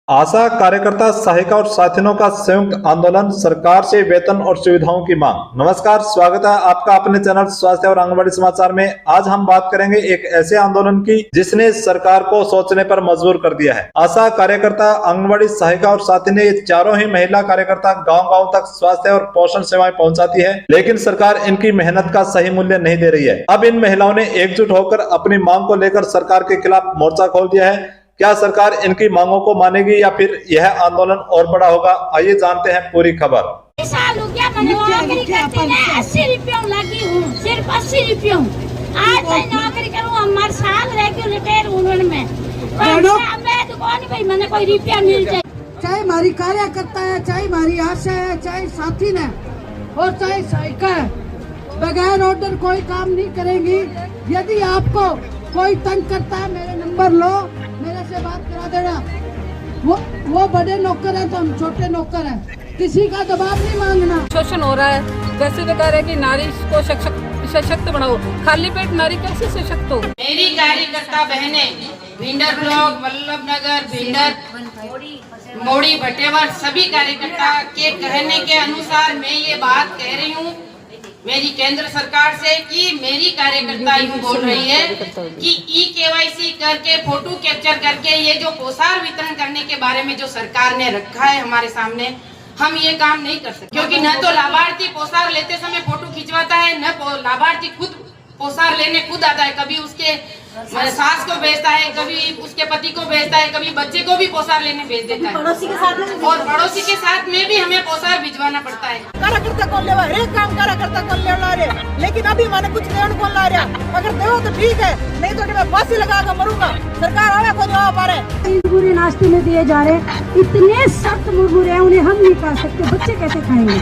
आशा कार्यकर्ता सहायिका और साथियों का संयुक्त आंदोलन, सरकार से वेतन और सुविधाओं की मांग। नमस्कार, स्वागत है आपका अपने चैनल स्वास्थ्य और आंगनबाड़ी समाचार में। आज हम बात करेंगे एक ऐसे आंदोलन की जिसने सरकार को सोचने पर मजबूर कर दिया है। आशा कार्यकर्ता, आंगनबाड़ी सहायिका और साथी ने ये चारों ही महिला कार्यकर्ता गाँव-गाँव तक स्वास्थ्य और पोषण सेवाएं पहुँचाती है, लेकिन सरकार इनकी मेहनत का सही मूल्य नहीं दे रही है। अब इन महिलाओं ने एकजुट होकर अपनी मांग को लेकर सरकार के खिलाफ मोर्चा खोल दिया है। क्या सरकार इनकी मांगों को मानेगी या फिर यह आंदोलन और बड़ा होगा? आइए जानते हैं पूरी खबर। साल हो गया मैंने नौकरी करती है, 80 रुपयों लगी हूँ, सिर्फ 80 रुपयों। आज मैं नौकरी करूँ, हमारे साल रह के रिटायर उन्होंने में मैं दुकान भाई मैंने कोई रुपया मिल जाए। चाहे हमारी कार्यकर्ता है, चाहे हमारी आशा है, चाहे साथी है और चाहे सहायिका है, बगैर ऑर्डर कोई काम नहीं करेंगी। यदि आपको कोई तंग करता है, मेरे नंबर लो, मेरे से बात करा देना। वो बड़े नौकर हैं तो हम छोटे नौकर हैं, किसी का दबाव नहीं मांगना। शोषण हो रहा है, वैसे तो कह रहे कि नारी को सशक्त बनाओ, खाली पेट नारी कैसे सशक्त हो। मेरी कार्यकर्ता बहनें भिंडर ब्लॉक, वल्लभ नगर, भिंडर, मोड़ी, भटेवर सभी कार्यकर्ता के कहने के अनुसार मैं ये बात कह रही हूँ मेरी केंद्र सरकार से कि मेरी कार्यकर्ता यूँ बोल रही है कि ई-केवाईसी करके फोटो कैप्चर करके ये जो पोशाक वितरण करने के बारे में जो सरकार ने रखा है हमारे सामने, हम ये काम नहीं कर सकते, क्योंकि न तो लाभार्थी पोशाक लेते समय फोटो खिंचवाता है, न लाभार्थी खुद पोशाक लेने खुद आता है। कभी उसके सास को भेजता है, कभी उसके पति को भेजता है, कभी बच्चे को भी पोशाक लेने भेज देता है, पड़ोसी के साथ में, और पड़ोसी के साथ में भी हमें पोशाक भिजवाना पड़ता है। कार्यकर्ता को ले हर एक काम कार्यकर्ता को ले ला रहे, लेकिन अभी मैंने कुछ लेने को ला रहा। अगर दो तो ठीक है, नहीं तो मैं फांसी लगा कर मरूंगा। सरकार आवे को जवाब आ रहे। मुरमुरे नाश्ते में दिए जा रहे, इतने सख्त मुरमुरे हैं, उन्हें हम नहीं खा सकते, बच्चे कैसे खाएंगे?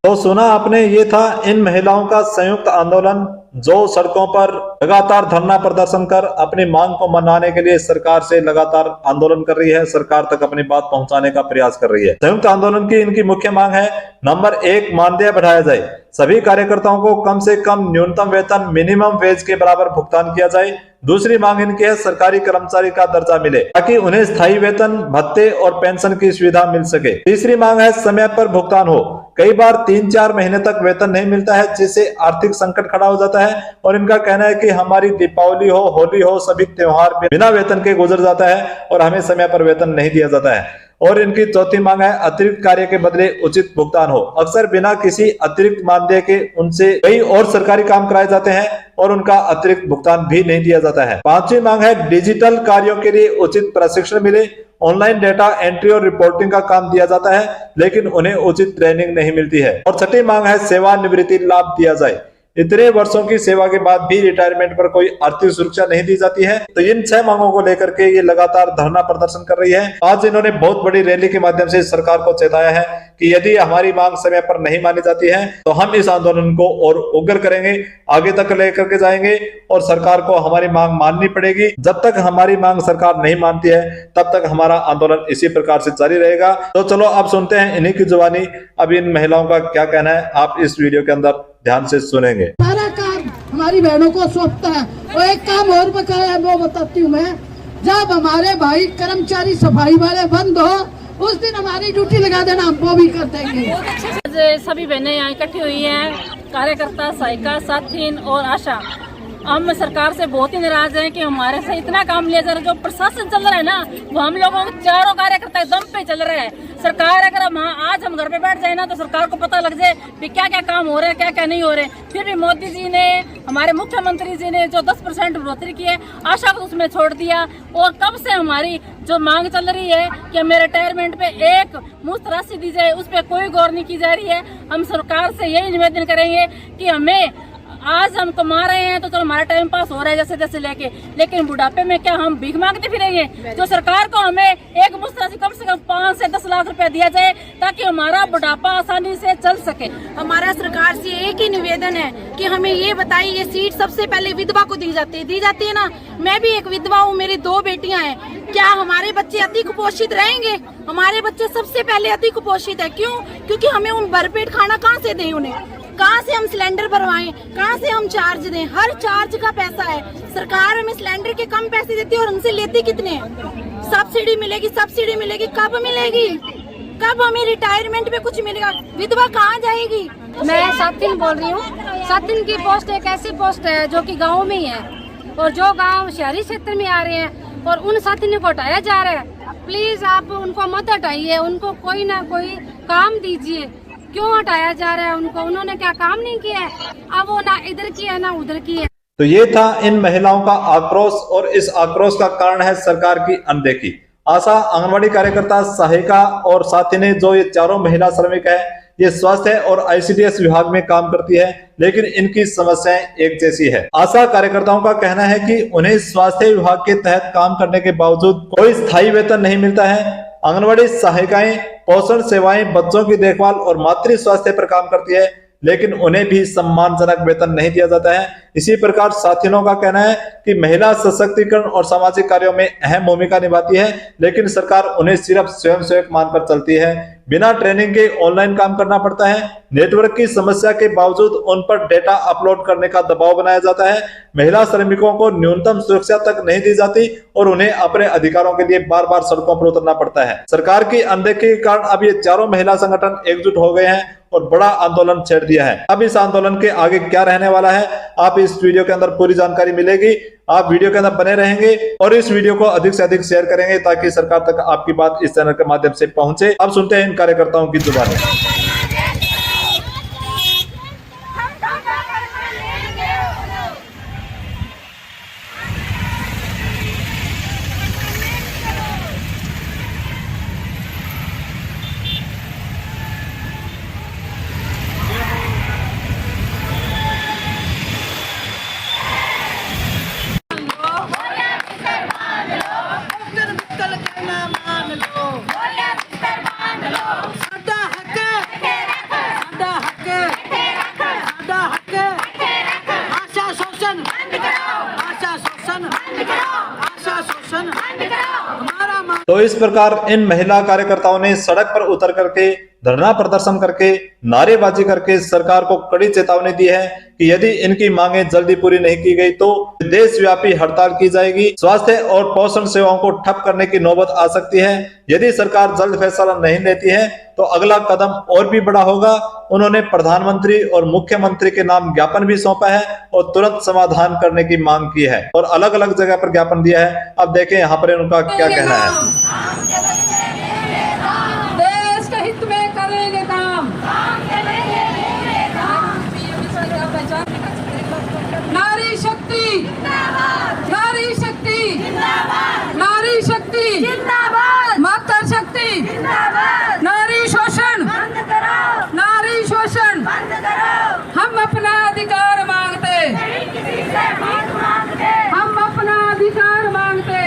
तो सुना आपने, ये था इन महिलाओं का संयुक्त आंदोलन जो सड़कों पर लगातार धरना प्रदर्शन कर अपनी मांग को मनाने के लिए सरकार से लगातार आंदोलन कर रही है, सरकार तक अपनी बात पहुंचाने का प्रयास कर रही है। संयुक्त आंदोलन की इनकी मुख्य मांग है, नंबर 1, मानदेय बढ़ाया जाए, सभी कार्यकर्ताओं को कम से कम न्यूनतम वेतन मिनिमम वेज के बराबर भुगतान किया जाए। दूसरी मांग इनकी है, सरकारी कर्मचारी का दर्जा मिले ताकि उन्हें स्थायी वेतन, भत्ते और पेंशन की सुविधा मिल सके। तीसरी मांग है, समय पर भुगतान हो। कई बार 3-4 महीने तक वेतन नहीं मिलता है, जिससे आर्थिक संकट खड़ा हो जाता है और इनका कहना है कि हमारी दीपावली हो, होली हो, सभी त्योहार बिना वेतन के गुजर जाता है और हमें समय पर वेतन नहीं दिया जाता है। और इनकी चौथी मांग है, अतिरिक्त कार्य के बदले उचित भुगतान हो। अक्सर बिना किसी अतिरिक्त मानदेय के उनसे कई और सरकारी काम कराए जाते हैं और उनका अतिरिक्त भुगतान भी नहीं दिया जाता है। पांचवी मांग है, डिजिटल कार्यों के लिए उचित प्रशिक्षण मिले। ऑनलाइन डेटा एंट्री और रिपोर्टिंग का काम दिया जाता है, लेकिन उन्हें उचित ट्रेनिंग नहीं मिलती है। और छठी मांग है, सेवानिवृत्ति लाभ दिया जाए। इतने वर्षों की सेवा के बाद भी रिटायरमेंट पर कोई आर्थिक सुरक्षा नहीं दी जाती है। तो इन 6 मांगों को लेकर के ये लगातार धरना प्रदर्शन कर रही है। आज इन्होंने बहुत बड़ी रैली के माध्यम से सरकार को चेताया है कि यदि हमारी मांग समय पर नहीं मानी जाती है तो हम इस आंदोलन को और उग्र करेंगे, आगे तक लेकर के जाएंगे और सरकार को हमारी मांग माननी पड़ेगी। जब तक हमारी मांग सरकार नहीं मानती है तब तक हमारा आंदोलन इसी प्रकार से जारी रहेगा। तो चलो अब सुनते हैं इन्हीं की जुबानी, अब इन महिलाओं का क्या कहना है, आप इस वीडियो के अंदर ध्यान से सुनेंगे। सारा काम हमारी बहनों को सौंपता है। और एक काम और बकाया है, वो बताती हूँ मैं। जब हमारे भाई कर्मचारी सफाई वाले बंद हो, उस दिन हमारी ड्यूटी लगा देना, हम वो भी कर देंगे। सभी बहनें यहाँ इकट्ठी हुई हैं, कार्यकर्ता, सहायिका, साथी और आशा। हम सरकार से बहुत ही नाराज हैं कि हमारे से इतना काम लिया जा रहा है। जो प्रशासन चल रहा है ना, वो हम लोगों के चारों कार्यकर्ता एकदम पे चल रहे हैं। सरकार अगर आज हम घर पे बैठ जाए ना तो सरकार को पता लग जाए कि क्या क्या काम हो रहे हैं, क्या क्या नहीं हो रहे। फिर भी मोदी जी ने, हमारे मुख्यमंत्री जी ने जो 10% बढ़ोतरी की है, आशा को उसमें छोड़ दिया। और कब से हमारी जो मांग चल रही है कि हमें रिटायरमेंट पे एक मुफ्त राशि दी जाए, उस पर कोई गौर नहीं की जा रही है। हम सरकार से यही निवेदन करेंगे कि हमें आज हम कमा रहे हैं तो चलो हमारा टाइम पास हो रहा है जैसे जैसे लेके, लेकिन बुढ़ापे में क्या हम भीख मांगते फिरेंगे? जो सरकार को हमें एक मुश्त राशि कम से कम 5 से 10 लाख रुपया दिया जाए ताकि हमारा बुढ़ापा आसानी से चल सके। हमारा सरकार से एक ही निवेदन है कि हमें ये बताइए, ये सीट सबसे पहले विधवा को दी जाती है ना। मैं भी एक विधवा हूँ, मेरी 2 बेटियां हैं। क्या हमारे बच्चे अति कुपोषित रहेंगे? हमारे बच्चे सबसे पहले अति कुपोषित है। क्यों? क्योंकि हमें उन भरपेट खाना कहाँ से दें उन्हें? कहाँ से हम सिलेंडर भरवाएं? कहाँ से हम चार्ज दें? हर चार्ज का पैसा है। सरकार हमें सिलेंडर के कम पैसे देती है और उनसे लेती कितने हैं? सब्सिडी मिलेगी, सब्सिडी मिलेगी, कब मिलेगी? कब हमें रिटायरमेंट में कुछ मिलेगा? विधवा कहाँ जाएगी? मैं सातिन बोल रही हूँ। सातिन की पोस्ट एक ऐसी पोस्ट है जो कि गांव में ही है, और जो गांव शहरी क्षेत्र में आ रहे हैं और उन सातिनों को हटाया जा रहा है। प्लीज आप उनको मत हटाइए, उनको कोई ना कोई काम दीजिए। क्यों हटाया जा रहा है उनको? उन्होंने क्या काम नहीं किया है? अब वो ना इधर की है ना उधर की है। तो ये था इन महिलाओं का आक्रोश, और इस आक्रोश का कारण है सरकार की अनदेखी। आशा, आंगनबाड़ी कार्यकर्ता, सहायिका और साथिने, जो ये चारों महिला श्रमिक है, ये स्वास्थ्य और आईसीडीएस विभाग में काम करती है, लेकिन इनकी समस्याएं एक जैसी है। आशा कार्यकर्ताओं का कहना है कि उन्हें स्वास्थ्य विभाग के तहत काम करने के बावजूद कोई स्थायी वेतन नहीं मिलता है। आंगनबाड़ी सहायिकाएं पोषण सेवाएं, बच्चों की देखभाल और मातृ स्वास्थ्य पर काम करती है, लेकिन उन्हें भी सम्मानजनक वेतन नहीं दिया जाता है। इसी प्रकार साथियों का कहना है कि महिला सशक्तिकरण और सामाजिक कार्यों में अहम भूमिका निभाती है, लेकिन सरकार उन्हें सिर्फ स्वयंसेवक मानकर चलती है। बिना ट्रेनिंग के ऑनलाइन काम करना पड़ता है। नेटवर्क की समस्या के बावजूद उन पर डेटा अपलोड करने का दबाव बनाया जाता है। महिला श्रमिकों को न्यूनतम सुरक्षा तक नहीं दी जाती और उन्हें अपने अधिकारों के लिए बार बार सड़कों पर उतरना पड़ता है। सरकार की अनदेखी के कारण अब ये चारों महिला संगठन एकजुट हो गए हैं और बड़ा आंदोलन छेड़ दिया है। अब इस आंदोलन के आगे क्या रहने वाला है, आप इस वीडियो के अंदर पूरी जानकारी मिलेगी। आप वीडियो के अंदर बने रहेंगे और इस वीडियो को अधिक से अधिक शेयर करेंगे ताकि सरकार तक आपकी बात इस चैनल के माध्यम से पहुंचे। अब सुनते हैं इन कार्यकर्ताओं की जुबानी। तो इस प्रकार इन महिला कार्यकर्ताओं ने सड़क पर उतर करके धरना प्रदर्शन करके नारेबाजी करके सरकार को कड़ी चेतावनी दी है कि यदि इनकी मांगे जल्दी पूरी नहीं की गई तो देशव्यापी हड़ताल की जाएगी। स्वास्थ्य और पोषण सेवाओं को ठप करने की नौबत आ सकती है। यदि सरकार जल्द फैसला नहीं लेती है तो अगला कदम और भी बड़ा होगा। उन्होंने प्रधानमंत्री और मुख्यमंत्री के नाम ज्ञापन भी सौंपा है और तुरंत समाधान करने की मांग की है और अलग अलग जगह पर ज्ञापन दिया है। अब देखें यहाँ पर उनका क्या कहना है। देश के हित में करेंगे काम। नारी शक्ति, नारी शक्ति, नारी शक्ति, माता शक्ति, नारी शोषण, नारी शोषण। हम अपना अधिकार मांगते, हम अपना अधिकार मांगते।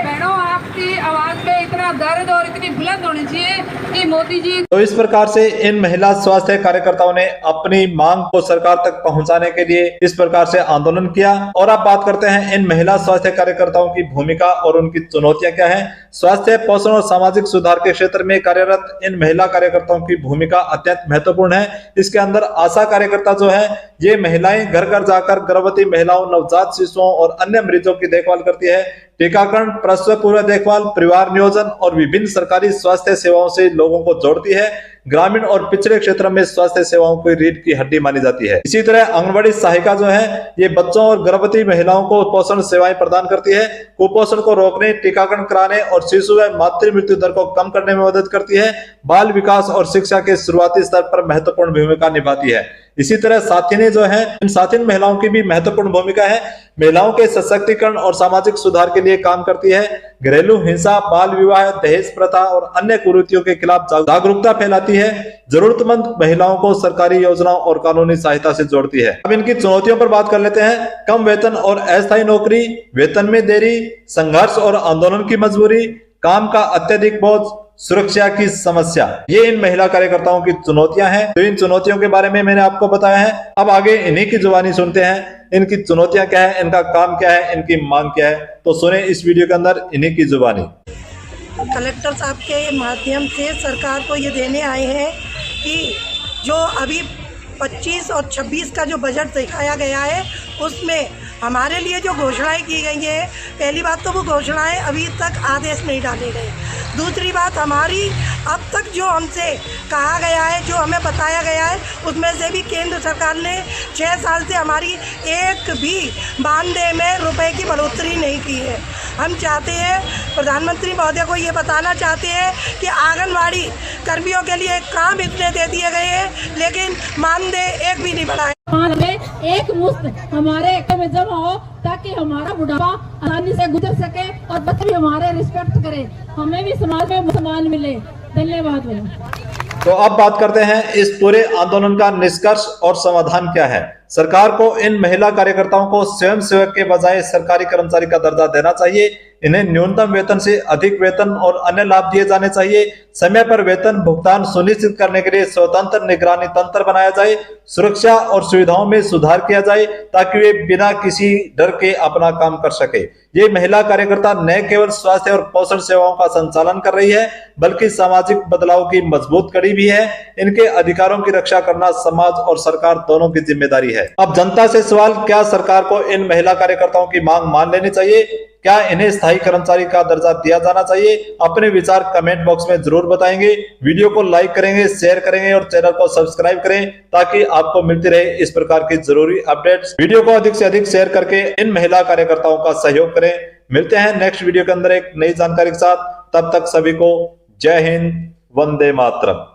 बहनों, आपकी आवाज में इतना दर्द और इतनी बुलंद होनी चाहिए कि मोदी जी। तो इस प्रकार से इन महिला स्वास्थ्य कार्यकर्ताओं ने अपनी मांग को सरकार तक पहुंचाने के लिए इस प्रकार से आंदोलन किया। और अब बात करते हैं इन महिला स्वास्थ्य कार्यकर्ताओं की भूमिका और उनकी चुनौतियां क्या है। स्वास्थ्य, पोषण और सामाजिक सुधार के क्षेत्र में कार्यरत इन महिला कार्यकर्ताओं की भूमिका अत्यंत महत्वपूर्ण है। इसके अंदर आशा कार्यकर्ता जो है, ये महिलाएं घर घर जाकर गर्भवती महिलाओं, नवजात शिशुओं और अन्य मरीजों की देखभाल करती है। टीकाकरण, प्रसव पूर्व देखभाल, परिवार नियोजन और विभिन्न सरकारी स्वास्थ्य सेवाओं से लोगों को जोड़ती है। ग्रामीण और पिछड़े क्षेत्र में स्वास्थ्य सेवाओं की रीढ़ की हड्डी मानी जाती है। इसी तरह आंगनबाड़ी सहायिका जो है, ये बच्चों और गर्भवती महिलाओं को पोषण सेवाएं प्रदान करती है। कुपोषण को रोकने, टीकाकरण कराने और शिशु व मातृ मृत्यु दर को कम करने में मदद करती है। बाल विकास और शिक्षा के शुरुआती स्तर पर महत्वपूर्ण भूमिका निभाती है। इसी तरह साथिनी जो है, इन साथिन महिलाओं की भी महत्वपूर्ण भूमिका है। महिलाओं के सशक्तिकरण और सामाजिक सुधार के लिए काम करती है। घरेलू हिंसा, बाल विवाह, दहेज प्रथा और अन्य कुरीतियों के खिलाफ जागरूकता फैलाती है। जरूरतमंद महिलाओं को सरकारी योजनाओं और कानूनी सहायता से जोड़ती है। अब इनकी चुनौतियों पर बात कर लेते हैं। कम वेतन और अस्थायी नौकरी, वेतन में देरी, संघर्ष और आंदोलन की मजबूरी, काम का अत्यधिक बोझ, सुरक्षा की समस्या, ये इन महिला कार्यकर्ताओं की चुनौतियां हैं। तो इन चुनौतियों के बारे में मैंने आपको बताया है। अब आगे इन्हीं की जुबानी सुनते हैं। इनकी चुनौतियां क्या है, इनका काम क्या है, इनकी मांग क्या है। तो सुने इस वीडियो के अंदर इन्हीं की जुबानी। कलेक्टर साहब के माध्यम से सरकार को ये देने आए हैं कि जो अभी 25 और 26 का जो बजट दिखाया गया है उसमें हमारे लिए जो घोषणाएं की गई हैं, पहली बात तो वो घोषणाएं अभी तक आदेश नहीं डाले गए। दूसरी बात, हमारी अब तक जो हमसे कहा गया है, जो हमें बताया गया है, उसमें से भी केंद्र सरकार ने 6 साल से हमारी एक भी मानदेय में रुपए की बढ़ोतरी नहीं की है। हम चाहते हैं, प्रधानमंत्री महोदय को ये बताना चाहते हैं कि आंगनवाड़ी कर्मियों के लिए काम इतने दे दिए गए हैं, लेकिन मानदेय एक भी नहीं बढ़ाए। एक मुश्त हमारे में जमा हो ताकि हमारा बुढ़ापा आसानी से गुजर सके और बच्चे भी हमारे रिस्पेक्ट करें, हमें भी समाज में सम्मान मिले। धन्यवाद भैया। तो अब बात करते हैं इस पूरे आंदोलन का निष्कर्ष और समाधान क्या है। सरकार को इन महिला कार्यकर्ताओं को स्वयं सेवक के बजाय सरकारी कर्मचारी का दर्जा देना चाहिए। इन्हें न्यूनतम वेतन से अधिक वेतन और अन्य लाभ दिए जाने चाहिए। समय पर वेतन भुगतान सुनिश्चित करने के लिए स्वतंत्र निगरानी तंत्र बनाया जाए। सुरक्षा और सुविधाओं में सुधार किया जाए ताकि वे बिना किसी डर के अपना काम कर सके। ये महिला कार्यकर्ता न केवल स्वास्थ्य और पोषण सेवाओं का संचालन कर रही है, बल्कि सामाजिक बदलाव की मजबूत कड़ी भी है। इनके अधिकारों की रक्षा करना समाज और सरकार दोनों की जिम्मेदारी है। अब जनता से सवाल, क्या सरकार को इन महिला कार्यकर्ताओं की मांग मान लेनी चाहिए? क्या इन्हें स्थायी कर्मचारी का दर्जा दिया जाना चाहिए? अपने विचार कमेंट बॉक्स में जरूर बताएंगे। वीडियो को लाइक करेंगे, शेयर करेंगे और चैनल को सब्सक्राइब करें ताकि आपको मिलती रहे इस प्रकार की जरूरी अपडेट्स। वीडियो को अधिक से अधिक शेयर करके इन महिला कार्यकर्ताओं का सहयोग करें। मिलते हैं नेक्स्ट वीडियो के अंदर एक नई जानकारी के साथ। तब तक सभी को जय हिंद, वंदे मातरम।